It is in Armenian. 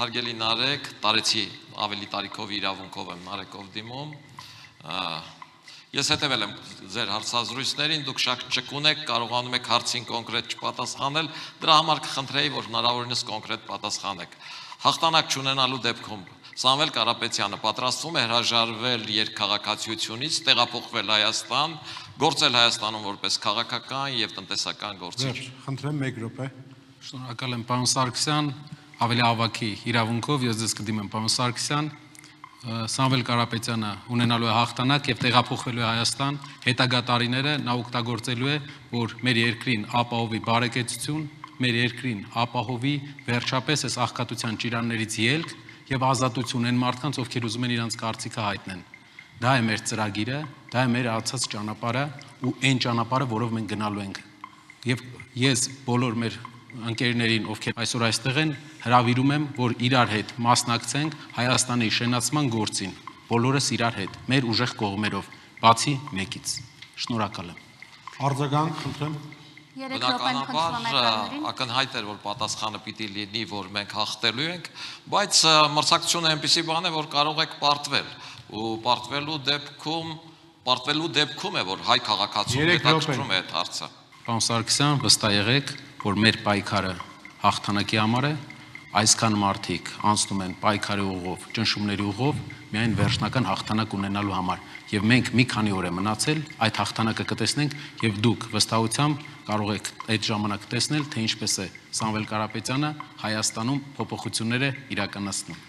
Հարգելի Նարեկ, տարեցի ավելի տարիքով իրավունքով եմ Նարեկով դիմում, ես հետևել եմ ձեր հարցազրույցներին, դուք շատ ճկուն եք, կարողանում եք հարցին կոնկրետ չպատասխանել, դրա համար կխնդրեի, որ հնարավորինս կոնկրետ պատասխանեք։ Հաղթանակ չունենալու դեպքում Սամվել Կարապետյանը պատրաստվում է հրաժարվել երկքաղաքացիությունից, տեղափոխվել Հայաստան, գործել Հայաստանում որպես քաղաքական և տնտեսական գործիչ։ Խնդրեմ 1 րոպե։ Շնորհակալ եմ, պարոն Սարգսյան, ավելի ավագի իրավունքով ես ձեզ կդիմեմ, պարոն Սարգսյան, Սամվել Կարապետյանը ունենալու է հաղթանակ և տեղափոխվելու է Հայաստան, հետագա տարիները նա օգտագործելու է, որ մեր երկրին ապահովի բարեկեցություն, մեր երկրին ապահովի վերջապես այս աղքատության ճիրաններից ելք և ազատություն այն մարդկանց, ովքեր ուզում են իրենց կարծիքը հայտնել։ Դա է մեր ծրագիրը, դա է մեր անցած ճանապարհը ու այն ճանապարհը, որով մենք գնալու ենք։ Եվ ես բոլոր մեր ընկերներին, ովքեր այսօր այստեղ են, հրավիրում եմ, որ իրար հետ մասնակցենք Հայաստանի շենացման գործին, բոլորս իրար հետ, մեր ուժեղ կողմերով, բացի մեկից։ Շնորհակալ եմ։ Արձագանք, խնդրեմ։ Բնականաբար ակնհայտ էր, որ պատասխանը պիտի լինի, որ մենք հաղթելու ենք, բայց մրցակցությունը այնպիսի բան է, որ կարող եք պարտվել, ու պարտվելու դեպքում է, որ հայ քաղաքացուն հետաքրքրում է այդ հարցը։ Պարոն Սարգսյան, վստահ եղեք, որ մեր պայքարը հաղթանակի համար է, այսքան մարդիկ անցնում են պայքարի ուղով, ճնշումների ուղով, միայն վերջնական հաղթանակ ունենալու համար։ Եվ մենք մի քանի օր է մնացել, այդ հաղթանակը կտեսնենք, եւ դուք վստահությամբ կարող եք այդ ժամանակ տեսնել, թե ինչպես է Սամվել Կարապետյանը Հայաստանում փոփոխություններ է իրականացնում։